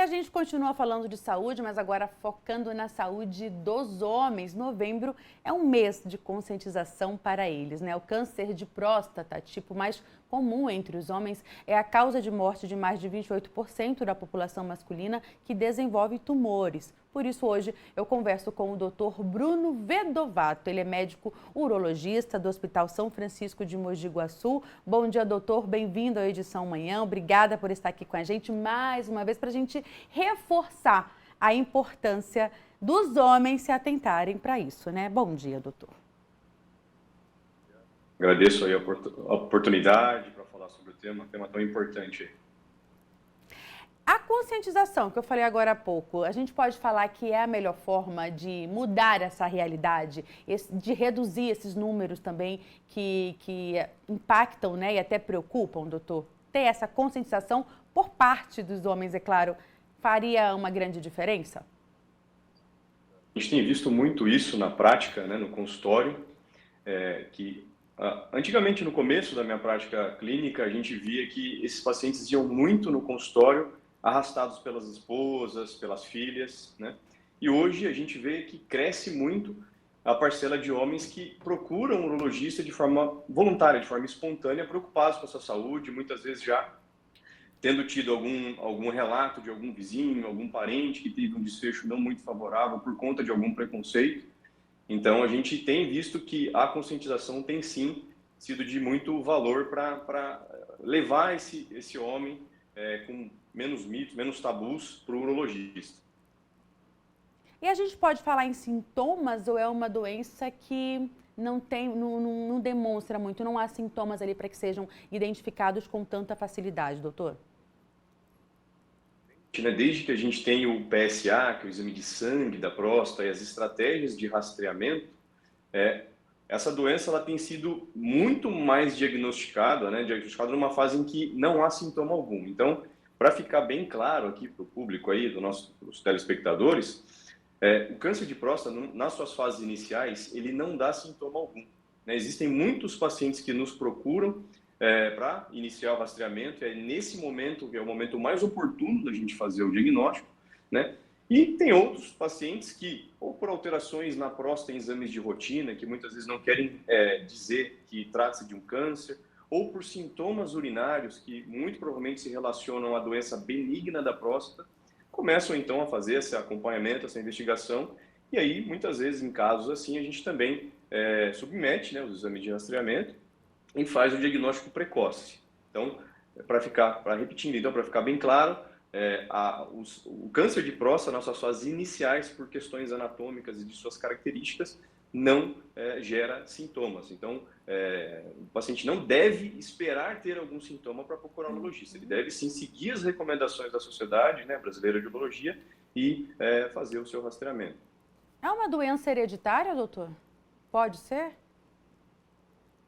a gente continua falando de saúde, mas agora focando na saúde dos homens. Novembro é um mês de conscientização para eles, né? O câncer de próstata, tipo mais comum entre os homens, é a causa de morte de mais de 28% da população masculina que desenvolve tumores. Por isso, hoje, eu converso com o Dr. Bruno Vedovato. Ele é médico urologista do Hospital São Francisco de Mogi Guaçu. Bom dia, doutor. Bem-vindo à edição Manhã. Obrigada por estar aqui com a gente mais uma vez para a gente reforçar a importância dos homens se atentarem para isso, né? Bom dia, doutor. Agradeço aí a oportunidade para falar sobre o tema tão importante. A conscientização, que eu falei agora há pouco, a gente pode falar que é a melhor forma de mudar essa realidade, de reduzir esses números também que impactam, né, e até preocupam, doutor? Ter essa conscientização por parte dos homens, é claro, faria uma grande diferença? A gente tem visto muito isso na prática, né, no consultório, antigamente, no começo da minha prática clínica, a gente via que esses pacientes iam muito no consultório, arrastados pelas esposas, pelas filhas, né? E hoje a gente vê que cresce muito a parcela de homens que procuram um urologista de forma voluntária, de forma espontânea, preocupados com a sua saúde, muitas vezes já tendo tido algum relato de algum vizinho, algum parente que teve um desfecho não muito favorável por conta de algum preconceito. Então, a gente tem visto que a conscientização tem sim sido de muito valor para levar esse homem com menos mitos, menos tabus para o urologista. E a gente pode falar em sintomas ou é uma doença que não demonstra muito, não há sintomas ali para que sejam identificados com tanta facilidade, doutor? Desde que a gente tem o PSA, que é o exame de sangue da próstata, e as estratégias de rastreamento, essa doença ela tem sido muito mais diagnosticada, né? Diagnosticada numa fase em que não há sintoma algum. Então, para ficar bem claro aqui para o público aí, dos telespectadores, o câncer de próstata, nas suas fases iniciais, ele não dá sintoma algum, né? Existem muitos pacientes que nos procuram para iniciar o rastreamento, nesse momento que é o momento mais oportuno da gente fazer o diagnóstico, né? E tem outros pacientes que, ou por alterações na próstata em exames de rotina, que muitas vezes não querem dizer que trata-se de um câncer, ou por sintomas urinários que muito provavelmente se relacionam à doença benigna da próstata, começam então a fazer esse acompanhamento, essa investigação, e aí muitas vezes em casos assim a gente também submete, né, os exames de rastreamento e faz o diagnóstico precoce. Então, para ficar bem claro, o câncer de próstata, nas suas fases iniciais, por questões anatômicas e de suas características, não gera sintomas. Então, o paciente não deve esperar ter algum sintoma para procurar um urologista. Ele deve sim seguir as recomendações da Sociedade, né, Brasileira de Urologia e fazer o seu rastreamento. É uma doença hereditária, doutor? Pode ser?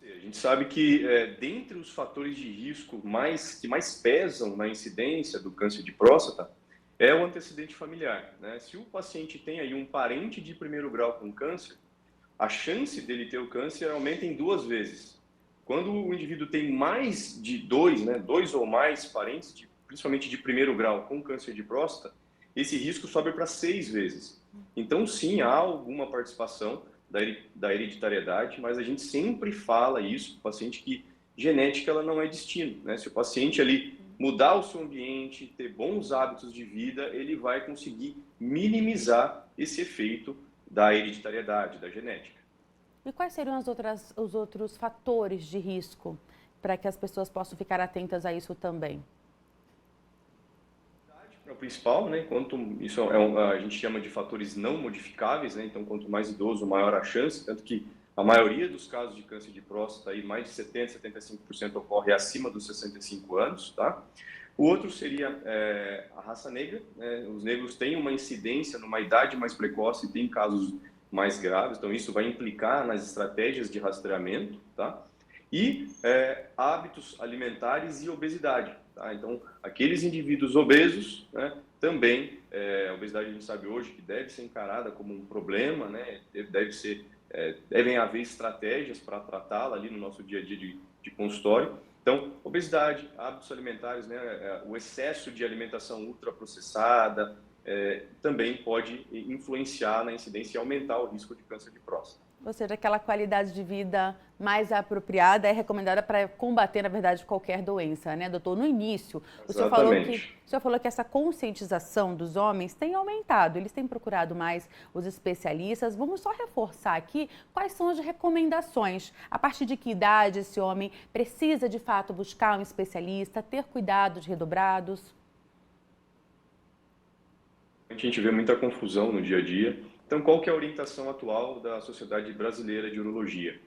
A gente sabe que, dentre os fatores de risco que mais pesam na incidência do câncer de próstata, é o antecedente familiar, né? Se o paciente tem aí um parente de primeiro grau com câncer, a chance dele ter o câncer aumenta em 2 vezes. Quando o indivíduo tem mais de 2, né, 2 ou mais parentes, principalmente de primeiro grau com câncer de próstata, esse risco sobe para 6 vezes. Então, sim, há alguma participação da hereditariedade, mas a gente sempre fala isso para o paciente que genética ela não é destino, né? Se o paciente ali mudar o seu ambiente, ter bons hábitos de vida, ele vai conseguir minimizar esse efeito da hereditariedade, da genética. E quais seriam os outros fatores de risco para que as pessoas possam ficar atentas a isso também? É o principal, né? Isso a gente chama de fatores não modificáveis, né? Então, quanto mais idoso, maior a chance, tanto que a maioria dos casos de câncer de próstata, aí, mais de 70, 75% ocorre acima dos 65 anos, tá? O outro seria a raça negra, né? Os negros têm uma incidência numa idade mais precoce e tem casos mais graves, então isso vai implicar nas estratégias de rastreamento, tá? E hábitos alimentares e obesidade, tá? Então, aqueles indivíduos obesos, né, também, a obesidade a gente sabe hoje que deve ser encarada como um problema, né? Devem haver estratégias para tratá-la ali no nosso dia a dia de consultório. Então, obesidade, hábitos alimentares, né, o excesso de alimentação ultraprocessada também pode influenciar na incidência e aumentar o risco de câncer de próstata. Ou seja, aquela qualidade de vida mais apropriada é recomendada para combater, na verdade, qualquer doença, né, doutor? No início, Exatamente. o senhor falou que essa conscientização dos homens tem aumentado, eles têm procurado mais os especialistas. Vamos só reforçar aqui quais são as recomendações. A partir de que idade esse homem precisa, de fato, buscar um especialista, ter cuidados redobrados? A gente vê muita confusão no dia a dia. Então, qual que é a orientação atual da Sociedade Brasileira de Urologia?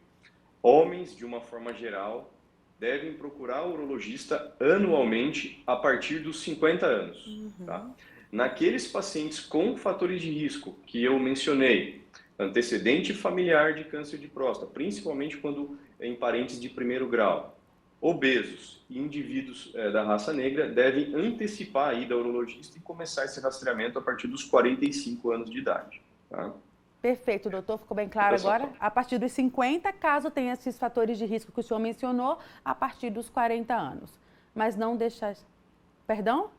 Homens, de uma forma geral, devem procurar o urologista anualmente a partir dos 50 anos. Tá? Naqueles pacientes com fatores de risco que eu mencionei, antecedente familiar de câncer de próstata, principalmente quando em parentes de primeiro grau, obesos e indivíduos da raça negra, devem antecipar a ida ao urologista e começar esse rastreamento a partir dos 45 anos de idade. Tá? Perfeito, doutor. Ficou bem claro agora? A partir dos 50, caso tenha esses fatores de risco que o senhor mencionou, a partir dos 40 anos. Mas não deixar... Perdão?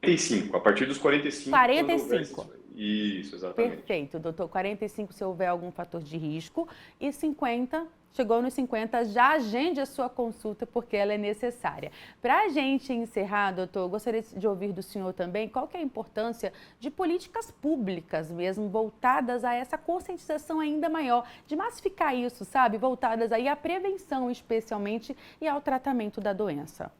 45, a partir dos 45. 45. Isso, exatamente. Perfeito, doutor. 45 se houver algum fator de risco e 50, chegou nos 50, já agende a sua consulta porque ela é necessária. Para a gente encerrar, doutor, eu gostaria de ouvir do senhor também qual que é a importância de políticas públicas mesmo, voltadas a essa conscientização ainda maior, de massificar isso, sabe? Voltadas aí à prevenção especialmente e ao tratamento da doença.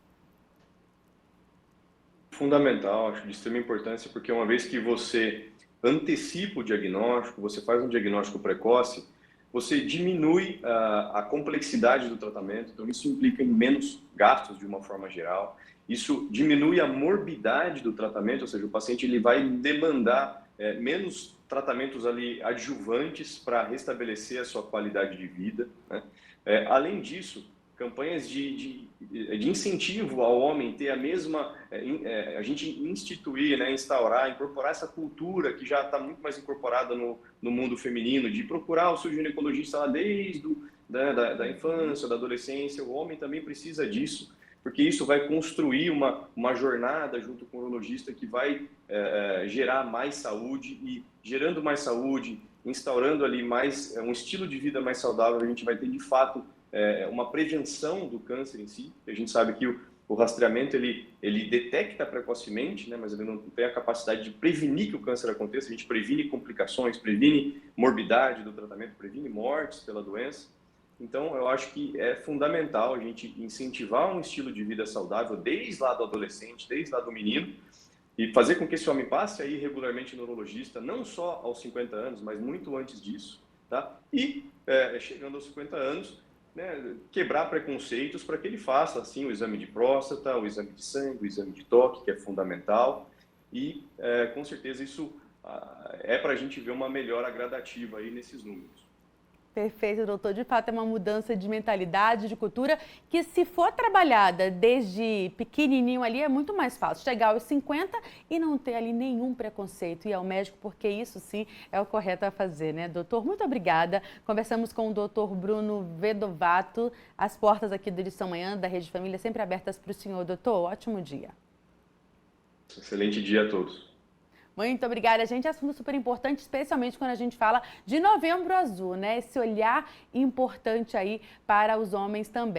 Fundamental, acho de extrema importância, porque uma vez que você antecipa o diagnóstico, você faz um diagnóstico precoce, você diminui a complexidade do tratamento, então isso implica em menos gastos de uma forma geral, isso diminui a morbidade do tratamento, ou seja, o paciente ele vai demandar menos tratamentos ali adjuvantes para restabelecer a sua qualidade de vida, né? Além disso, campanhas de incentivo ao homem ter a mesma, a gente instituir, né, instaurar, incorporar essa cultura que já está muito mais incorporada no mundo feminino, de procurar o seu ginecologista lá desde da infância, da adolescência. O homem também precisa disso, porque isso vai construir uma jornada junto com o urologista que vai gerar mais saúde, e gerando mais saúde, instaurando ali mais um estilo de vida mais saudável, a gente vai ter de fato uma prevenção do câncer em si. A gente sabe que o rastreamento ele detecta precocemente, né, mas ele não tem a capacidade de prevenir que o câncer aconteça. A gente previne complicações, previne morbidade do tratamento, previne mortes pela doença. Então, eu acho que é fundamental a gente incentivar um estilo de vida saudável desde lá do adolescente, desde lá do menino, e fazer com que esse homem passe aí regularmente no urologista, não só aos 50 anos, mas muito antes disso, tá? E chegando aos 50 anos, né, quebrar preconceitos para que ele faça assim o exame de próstata, o exame de sangue, o exame de toque, que é fundamental, e com certeza isso é para a gente ver uma melhora gradativa aí nesses números. Perfeito, doutor. De fato, é uma mudança de mentalidade, de cultura, que se for trabalhada desde pequenininho ali, é muito mais fácil chegar aos 50 e não ter ali nenhum preconceito, ir ao médico, porque isso sim é o correto a fazer, né, doutor? Muito obrigada. Conversamos com o doutor Bruno Vedovato. As portas aqui do Edição Manhã, da Rede Família, sempre abertas para o senhor, doutor. Ótimo dia. Excelente dia a todos. Muito obrigada, gente. Assunto super importante, especialmente quando a gente fala de Novembro Azul, né? Esse olhar importante aí para os homens também.